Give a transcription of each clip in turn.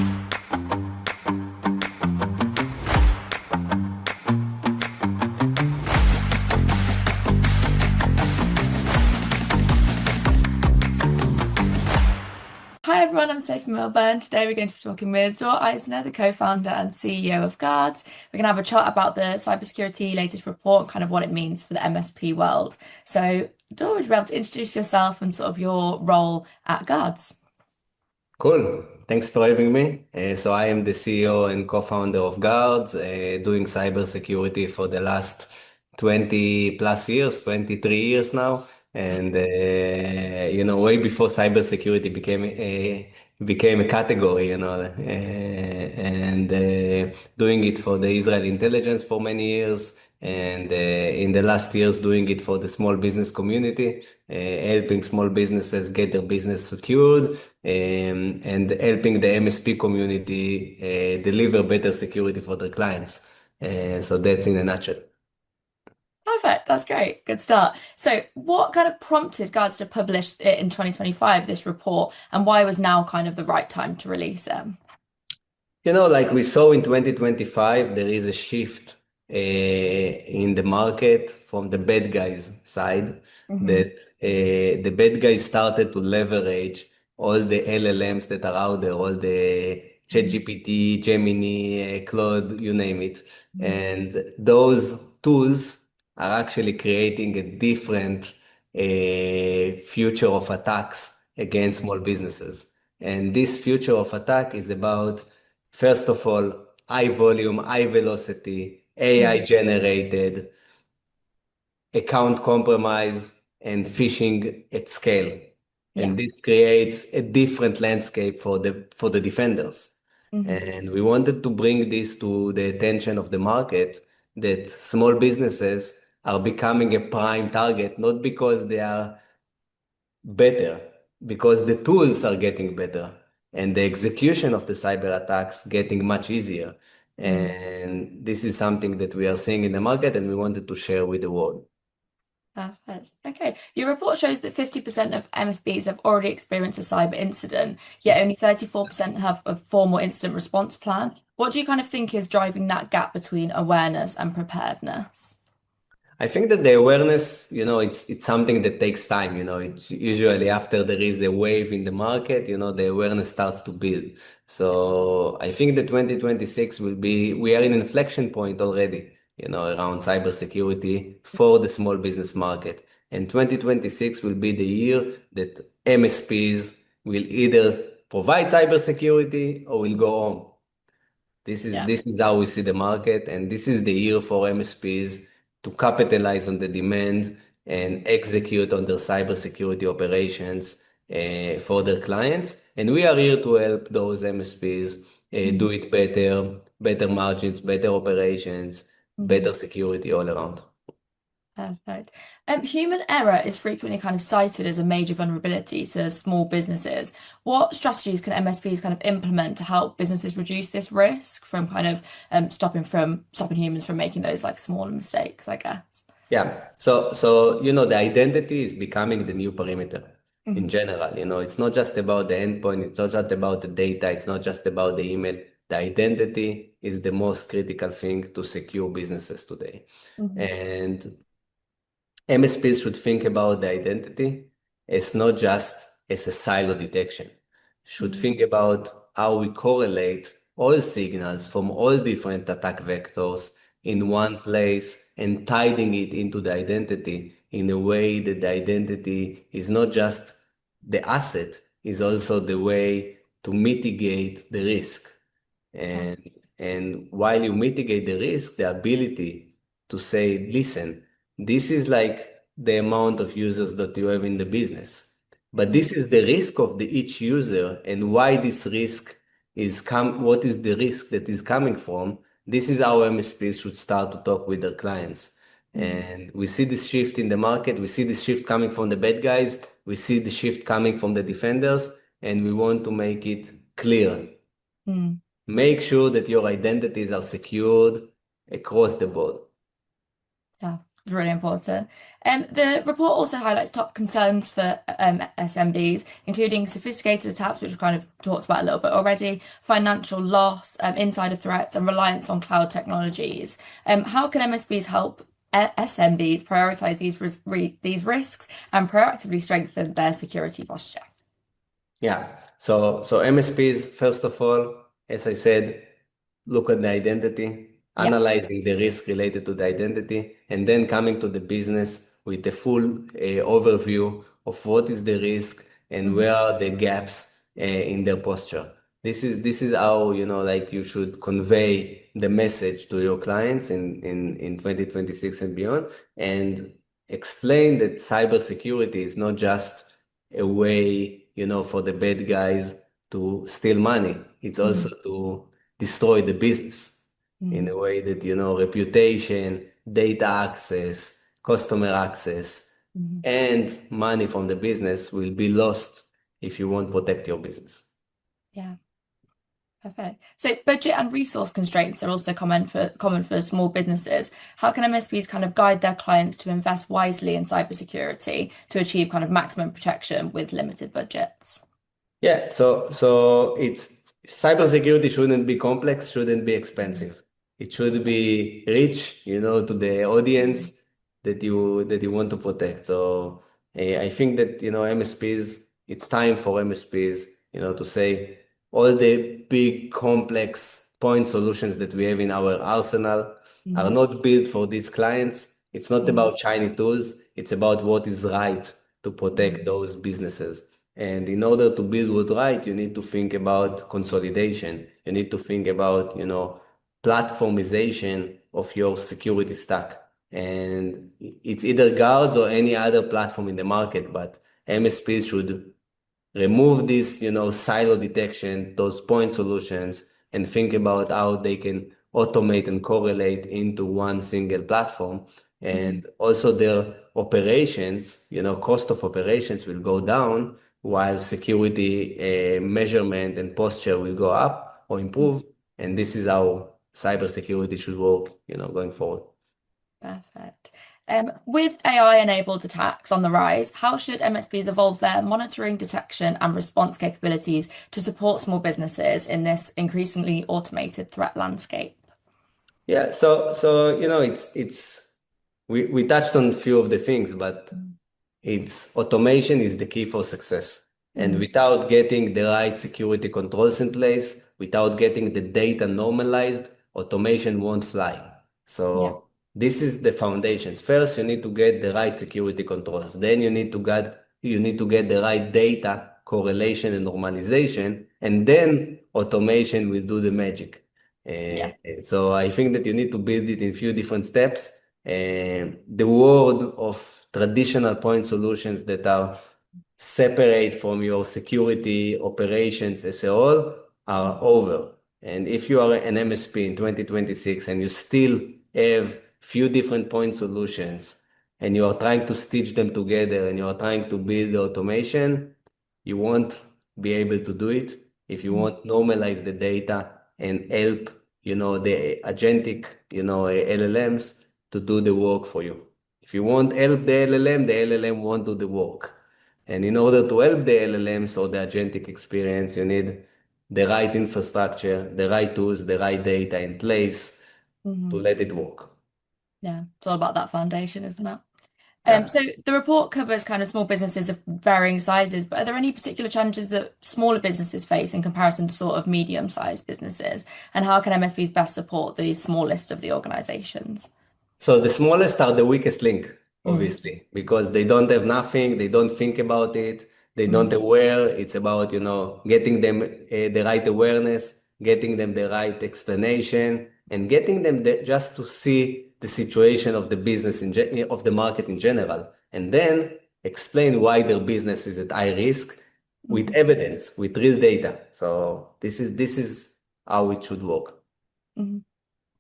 Hi everyone, I'm Sophie Milburn. Today we're going to be talking with Dor Eisner, the co-founder and CEO of Guardz. We're going to have a chat about the cybersecurity latest report and kind of what it means for the MSP world. So, Dor, would you be able to introduce yourself and sort of your role at Guardz? Cool. Thanks for having me. So I am the CEO and co-founder of Guardz, doing cybersecurity for the last 20 plus years, 23 years now. And way before cybersecurity became a category, and doing it for the Israel intelligence for many years, and in the last years doing it for the small business community, helping small businesses get their business secured, and helping the MSP community deliver better security for their clients. So that's in a nutshell. Perfect, that's great. Good start. So, what kind of prompted Guardz to publish it in 2025, this report, and why was now kind of the right time to release it? Like we saw in 2025, there is a shift in the market from the bad guys side, Hmm. that the bad guys started to leverage all the LLMs that are out there, all the ChatGPT, Gemini, Claude, you name it. And those tools are actually creating a different future of attacks against small businesses. And this future of attack is about, first of all, high volume, high velocity, AI generated, account compromise, and phishing at scale. Yeah. And this creates a different landscape for the defenders. Hmm. And we wanted to bring this to the attention of the market, that small businesses are becoming a prime target, not because they are better, because the tools are getting better and the execution of the cyber attacks getting much easier. And this is something that we are seeing in the market and we wanted to share with the world. Perfect. Okay. Your report shows that 50% of MSBs have already experienced a cyber incident, yet only 34% have a formal incident response plan. What do you kind of think is driving that gap between awareness and preparedness? I think that the awareness, it's something that takes time. It's usually after there is a wave in the market, the awareness starts to build. So I think that 2026 we are in an inflection point already, around cybersecurity for the small business market. And 2026 will be the year that MSPs will either provide cybersecurity or will go home. This is Yeah. this is how we see the market, and this is the year for MSPs to capitalize on the demand and execute on their cybersecurity operations for their clients. And we are here to help those MSPs do it better, better margins, better operations, Mhm. better security all around. Perfect. Human error is frequently kind of cited as a major vulnerability to small businesses. What strategies can MSPs kind of implement to help businesses reduce this risk from kind of stopping humans from making those like smaller mistakes, I guess? Yeah. So the identity is becoming the new perimeter in Mhm. general. It's not just about the endpoint, it's not just about the data, it's not just about the email. The identity is the most critical thing to secure businesses today. Mhm. And MSPs should think about the identity as not just as a silo detection. Should Mhm. think about how we correlate all signals from all different attack vectors in one place and tidying it into the identity in a way that the identity is not just the asset, is also the way to mitigate the risk. Yeah. And while you mitigate the risk, the ability to say, listen, this is like the amount of users that you have in the business. But Mhm. this is the risk of each user, and why this risk what is the risk that is coming from. This is how MSPs should start to talk with their clients. Mhm. And we see this shift in the market. We see this shift coming from the bad guys. We see the shift coming from the defenders, and we want to make it clear. Mhm. Make sure that your identities are secured across the board. Yeah. It's really important. The report also highlights top concerns for SMBs, including sophisticated attacks, which we've kind of talked about a little bit already, financial loss, insider threats, and reliance on cloud technologies. How can MSBs help SMBs prioritize these risks and proactively strengthen their security posture? Yeah. So MSPs, first of all, as I said, look at the identity, Yeah. analyzing the risk related to the identity, and then coming to the business with a full overview of what is the risk and Mhm. where are the gaps in their posture. This is how, like you should convey the message to your clients in 2026 and beyond, and explain that cybersecurity is not just a way, for the bad guys to steal money. It's also Mhm. to destroy the business in Mhm. a way that, reputation, data access, customer access, Mhm. and money from the business will be lost if you won't protect your business. Yeah. Perfect. So budget and resource constraints are also common for small businesses. How can MSPs kind of guide their clients to invest wisely in cybersecurity to achieve kind of maximum protection with limited budgets? Yeah, so it's cybersecurity shouldn't be complex, shouldn't be Mhm. expensive. It should be rich, to the audience that you want to protect. So I think that MSPs, it's time for MSPs, to say all the big complex point solutions that we have in our arsenal are Mhm. not built for these clients. It's not Mhm. about shiny tools. It's about what is right to protect Mhm. those businesses. And in order to build what right, you need to think about consolidation. You need to think about, platformization of your security stack. And it's either Guards or any other platform in the market, but MSPs should remove this, silo detection, those point solutions, and think about how they can automate and correlate into one single platform. Mhm. And also their operations, cost of operations will go down while security measurement and posture will go up or Mhm. improve. And this is how cybersecurity should work, going forward. Perfect. With AI-enabled attacks on the rise, how should MSPs evolve their monitoring, detection, and response capabilities to support small businesses in this increasingly automated threat landscape? Yeah, so it's we touched on a few of the things, but it's automation is the key for success. And Mhm. without getting the right security controls in place, without getting the data normalized, automation won't fly. Yeah. So this is the foundations. First, you need to get the right security controls. Then you need to get the right data correlation and normalization, and then automation will do the magic. Yeah. So I think that you need to build it in few different steps. The world of traditional point solutions that are separate from your security operations as a whole are over. And if you are an MSP in 2026 and you still have few different point solutions and you are trying to stitch them together and you are trying to build automation, you won't be able to do it if you Mhm. won't normalize the data and help, the agentic, LLMs to do the work for you. If you won't help the LLM won't do the work. And in order to help the LLMs or the agentic experience, you need the right infrastructure, the right tools, the right data in place to Mhm. let it work. Yeah. It's all about that foundation, isn't it? Yeah. So the report covers kind of small businesses of varying sizes, but are there any particular challenges that smaller businesses face in comparison to sort of medium-sized businesses? And how can MSPs best support the smallest of the organizations? So the smallest are the weakest link, Mm. obviously, because they don't have nothing, they don't think about it, they don't Mhm. aware. It's about, getting them the right awareness, getting them the right explanation, and getting them just to see the situation of the business of the market in general, and then explain why their business is at high risk with Mhm. evidence, with real data. So this is how it should work. Mhm.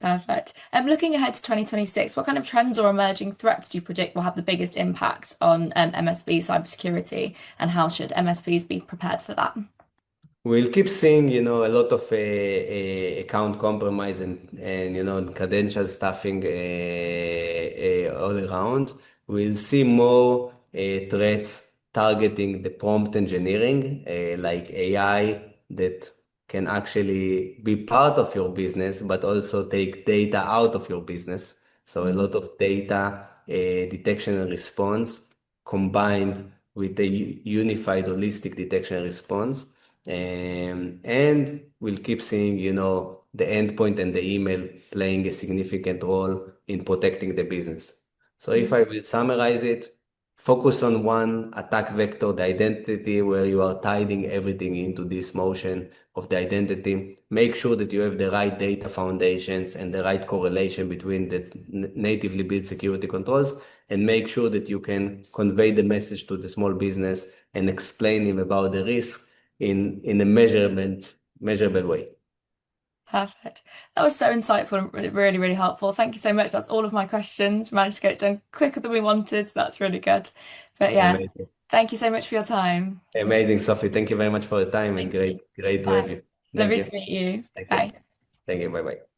Perfect. Looking ahead to 2026, what kind of trends or emerging threats do you predict will have the biggest impact on MSP cybersecurity, and how should MSPs be prepared for that? We'll keep seeing, a lot of account compromise and credential stuffing all around. We'll see more threats targeting the prompt engineering, like AI that can actually be part of your business, but also take data out of your business. So a Mm. lot of data detection and response combined with a unified holistic detection and response. And we'll keep seeing, the endpoint and the email playing a significant role in protecting the business. So if Mm. I will summarize it, focus on one attack vector, the identity, where you are tidying everything into this motion of the identity. Make sure that you have the right data foundations and the right correlation between the natively built security controls, and make sure that you can convey the message to the small business and explain him about the risk in a measurable way. Perfect. That was so insightful and really, really helpful. Thank you so much. That's all of my questions. We managed to get it done quicker than we wanted, so that's really good. But yeah, Amazing. thank you so much for your time. Amazing, Sophie. Thank you very much for the time and Thank you. great to have Bye. you. Thank Lovely you. to meet you. Thank you. Bye. Thank you. Bye bye.